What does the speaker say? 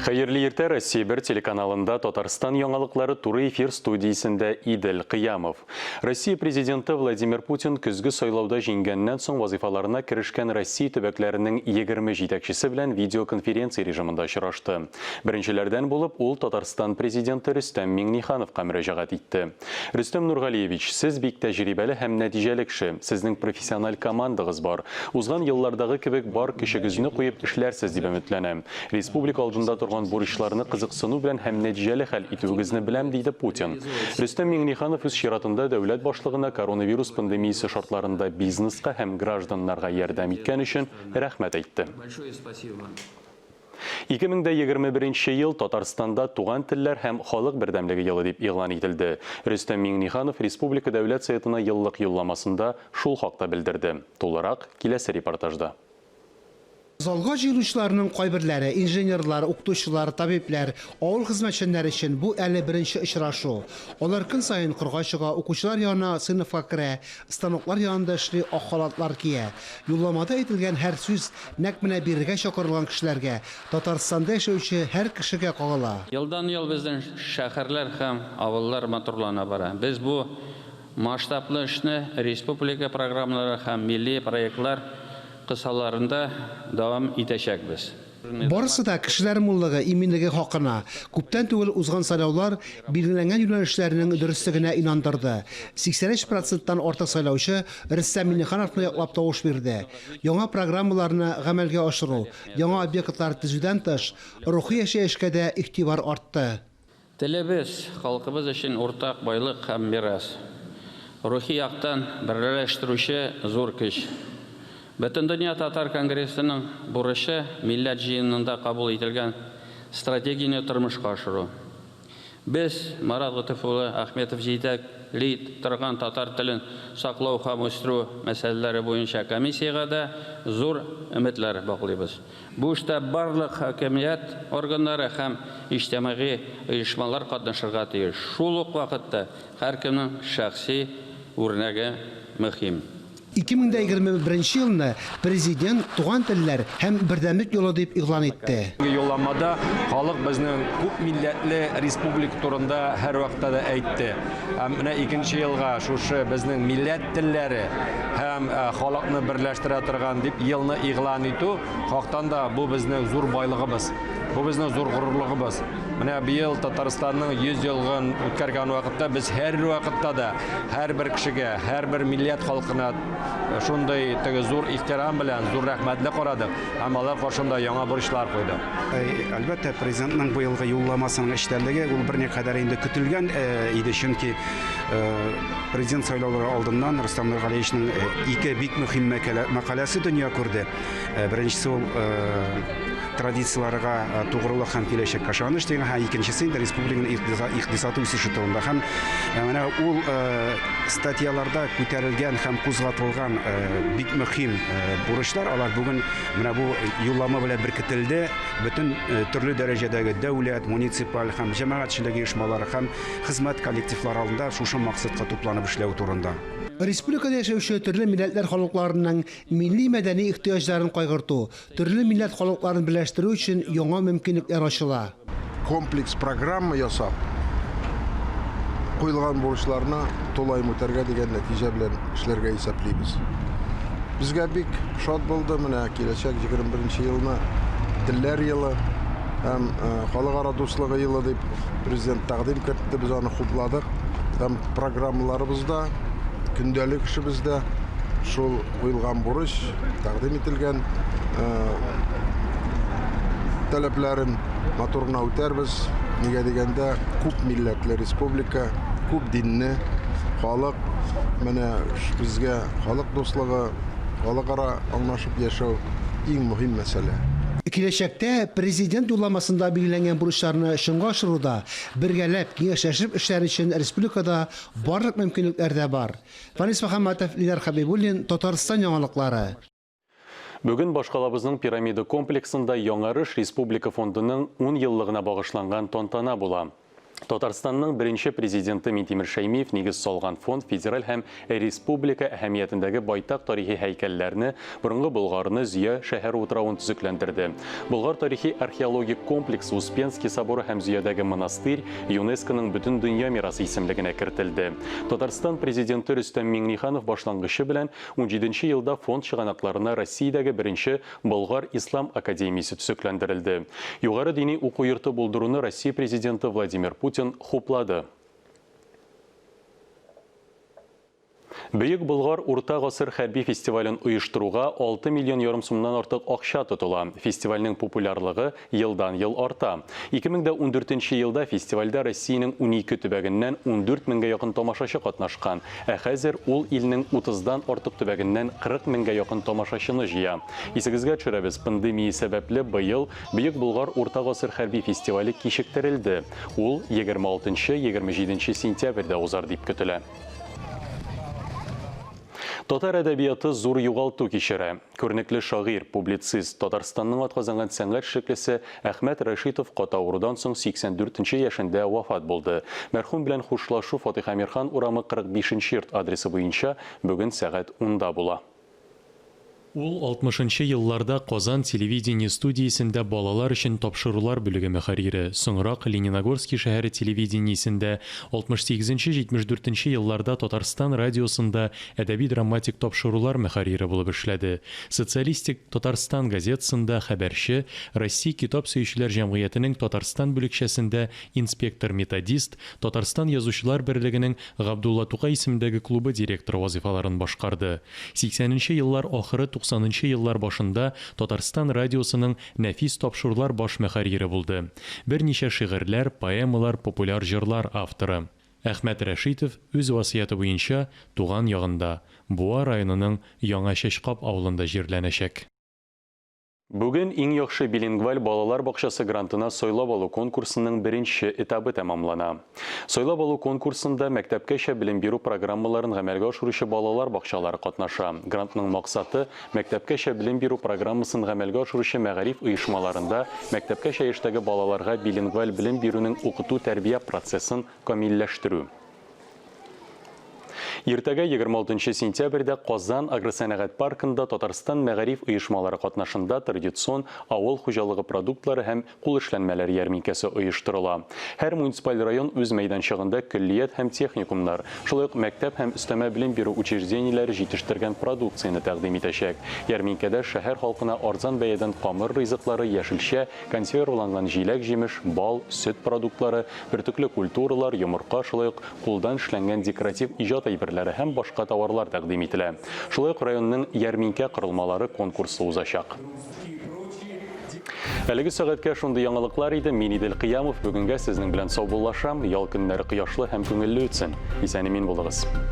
Hayırlı erте Россия 1 телеканалында Татарстан яңалыклары туры эфир студиясында Идел Кыямов. Россия президенты Владимир Путин көзгü сайлауда жеңгәннән соң вазифаларына кирешкән Россия төбәкләренең 20 җитәкчесе белән видеоконференция режимында очрашты. Беренчеләрдән булып ул Татарстан президенты Рөстәм Миңнехановка мөрәҗәгать итте. Рөстәм Нургалиевич, сез бик тәҗрибәле һәм нәтиҗәле кеше. Сезнең профессиональ командагыз бар. Узган еллардагы кебек бар кешегезне куеп эшләрсез дип өметләнәм. Республика алдында турган бурычларны кызыксыну белән һәм нәтиҗәле хәл итүегезне беләм, диде Путин. Рөстәм Миңнеханов үз чиратында дәүләт башлыгына коронавирус пандемиясе шартларында бизнеска һәм гражданнарга ярдәм иткән өчен рәхмәт әйтте. 2021 ел Татарстанда туган телләр һәм халык бердәмлеге елы дип игълан ителде. Рөстәм Миңнеханов Республика дәүләт сайтына еллык юлламасында шул хакта белдерде. Тулырак киләсе репортажда. Залга җыелучыларның кайберләре инженерлар, укытучылар, табиблар, авыл хезмәтчәннәре өчен бу әле беренче очрашу. Алар көн саен кырга чыга, укучылар янына сыйныфка керә, станоклар янында эшли, ак халатлар кия. Юлламада әйтелгән һәр сүз нәкъ менә биргә чакырылган кешеләргә, Татарстанда яшәүче һәр кешегә кагыла. Елдан ел безнең шәһәрләр һәм авыллар матурлана бара. Без бу масштаблы эшне республика программалары һәм милли проектлар кысаларында дәвам итәчәкбез. Барысы да кешеләр муллыгы, иминлеге хакына. Күптән түгел узган сайлаулар билгеләнгән юнәлешләрнең дөрестлегенә инандырды. 83%-тан артык сайлаучы Рөстәм Миңнехановны яклап тавыш бирде. Яңа программаларны гамәлгә ашыру, яңа объектлар төзүдән тыш, рухи яшәешкә дә игътибар артты. Телебез халкыбыз өчен уртак байлык һәм мирас. Рухи яктан берләштерүче зур көч. Бөтен дөнья татар конгрессының бурычы милләт җыенында кабул ителгән стратегияне тормышка ашыру. Без Марат Гытыф улы Ахметов җитәкли торган татар телен саклау һәм үстерү мәсьәләләре буенча комиссияга да зур өметләр баглыйбыз. Бу эштә барлык хакимият органнары һәм иҗтимагый оешмалар катнашырга тиеш. Шул ук вакытта һәркемнең шәхси үрнәге мөһим. 2021 елны президент туган телләр һәм бердәмлек юлы дип игълан итте. Юлламада халык безнең күп милләтле республика турында һәр вакытта да әйтте. Менә 2нче елга шушы безнең милләт телләре һәм халыкны берләштерә торган дип елны игълан итү хактан да бу безнең зур байлыгыбыз. Бу безнең зур горурлыгыбыз. Менә быел Татарстанның 100 елгын үткәргән вакытта без һәр вакытта да һәр бер кешегә, һәр бер милләт халкына шундай зур ихтирам белән, зур рәхмәтле карадык. Һәм алар каршында яңа бурычлар куйды. Әлбәттә, президентның бу елгы юлламасының эштәлеге ул берникадәр инде көтелгән иде, чөнки президент сайлаулары алдыннан Рөстәм Нургалиевичнең ике бик мөһим мәкаләсе дөнья күрде. Беренчесе ул традицияларга тугрылык һәм киләчәккә ышаныч дигән, һәм икенчесе инде республиканың икътисады үсеше турында. Һәм менә ул статьяларда күтәрелгән һәм кузгатылган бик мөһим бурычлар, алар бүген менә бу юллама белән беркетелде. Бөтен төрле дәрәҗәдәге дәүләт, муниципаль һәм җәмәгатьчелек оешмалары һәм хезмәт коллективлары алдында шушы максатка тупланып эшләү турында. Республикада яшәүче төрле милләтләр халыкларының милли мәдәни ихтыяҗларын кайгырту, төрле милләт халыкларын берләштерү өчен яңа мөмкинлекләр ачыла. Комплекс программа ясап, куелган бурычларны тулай үтәргә дигән нәтиҗә белән эшләргә исәплибез. Безгә бик шат булды менә киләчәк 21 елны телләр елы һәм халыкара дуслыгы елы дип президент тәкъдим итте, без аны хупладык. Һәм программаларыбызда көндәлек эшебездә шул куелган бурыч, тәкъдим ителгән таләпләрен матурына үтәрбез. Нигә дигәндә, күп милләтле республика, күп динне халык, менә безгә халык дуслыгы, халыкара аңлашып яшәү иң мөһим мәсьәлә. Киләчәктә президент юлламасында билгеләнгән бурычларны чынга ашыруда бергәләп киңәшләшеп эшләр өчен республикада барлык мөмкинлекләр дә бар. Фанис Мөхәммәтов, Лидер Хәбибуллин, Татарстан яңалыклары. Бүген башкалабызның пирамида комплексында Яңарыш Республика фондының 10 еллыгына багышланган тантана була. Татарстанның беренче президенты Минтимер Шәймиев нигез салган фонд федераль һәм республика әһәмиятендәге байтак тарихи һәйкәлләрне, борынгы Болгарны Зөя шәһәре утравын төзекләндерде. Болгар тарихи археологик комплекс Успенский соборы һәм Зөядәге монастырь ЮНЕСКОның бөтен дөнья мирасы исемлегенә кертелде. Татарстан президенты Рөстәм Миңнеханов башлангычы белән 17 елда фонд чыганакларына Россиядәге беренче Болгар Ислам академиясе төзекләндерелде. Югары дини уку йорты булдыруны Россия президенты Владимир Путин хуплады. Бөек Болгар Урта гасыр хәрби фестивален оештыруга 6,5 миллион сумнан артык акча тотыла. Фестивальнең популярлыгы елдан-ел арта. 2014 елда фестивальдә Россиянең 12 төбәгеннән 14 меңгә якын тамашачы катнашкан. Ә хәзер ул илнең 30дан артык төбәгеннән 40 меңгә якын тамашачыны җыя. Исегезгә төшерәбез, пандемия сәбәпле быел Бөек Болгар Урта гасыр хәрби фестивале кичектерелде. Ул 26-27 сентябрьдә узар дип көтелә. Татар әдәбияты зур югалту кичерә. Күренекле шагыйрь, публицист, Татарстанның атказанган сәнгать шәкелесе Әхмәт Рәшитов катаурудан соң 84 яшендә вафат булды. Мәрхүм белән хушлашу Фатих Әмирхан урамы 45 йорт адресы буенча бүген сәгать 10-да була. Ул 60-нчы елларда Казан телевидение студиясендә балалар өчен тапшырулар бүлеге мөхәррире, соңрак Лениногорский шәһәре телевидениесендә 68-74 елларда Татарстан радиосында әдәби-драматик тапшырулар мөхәррире булып эшләде. Социалистик Татарстан газетасында хәбәрче, Россия китап сөючеләр җәмгыятенең Татарстан бүлекчәсендә инспектор-методист, Татарстан язучылар берлегенең Габдулла Тукай исемендәге клубы директоры вазифаларын башкарды. 80-нчы еллар ахыры 90-нчы еллар башында Татарстан радиосының нәфис тапшырулар баш мөхәррире булды. Берничә шигырьләр, поэмалар, популяр җырлар авторы. Әхмәт Рәшитов үз васыяты буенча туган ягында, Буа районының Яңа Чәчкап авылында җирләнәчәк. Бүген иң яхшы билингваль балалар бакчасы грантына сойлап алу конкурсының беренче этабы тәмамлана. Сойлап алу конкурсында мәктәпкәчә белем бирү программаларын гамәлгә ашыручы балалар бакчалары катнаша. Грантның максаты мәктәпкәчә белем бирү программасын гамәлгә ашыручы мәгариф оешмаларында мәктәпкәчә яшьтәге балаларга билингваль белем бирүнең укыту-тәрбия процессын камилләштерү. Иртәгә 26 сентябрьдә Казан агросәнәгать паркында Татарстан мәгариф оешмалары катнашында традицион авыл хуҗалыгы продуктлары һәм кул эшләнмәләре ярминкәсе оештырыла. Һәр муниципаль район үз мәйданчыгында көллият һәм техникумнар, шулай ук мәктәп һәм өстәмә белем бирү учреждениеләре җитештергән продукцияны тәкъдим итәчәк. Ярминкәдә шәһәр халкына арзан бәядән камыр ризыклары, яшелчә, консерваланган җиләк-җимеш, бал, сөт продуктлары, бертөкле культуралар, йомырка, шулай ук кулдан эшләнгән декоратив иҗат әйберләре һәм башка товарлар тәкъдим ителә. Шулай ук районның ярминкә корылмалары конкурсы узачак. Әлеге сәгатькә шундый яңалыклар иде. Мин Идел Кыямов, бүгенгә сезнең белән сау булашам. Ял көннәре кояшлы һәм күңелле үтсен. Исән-имин булыгыз.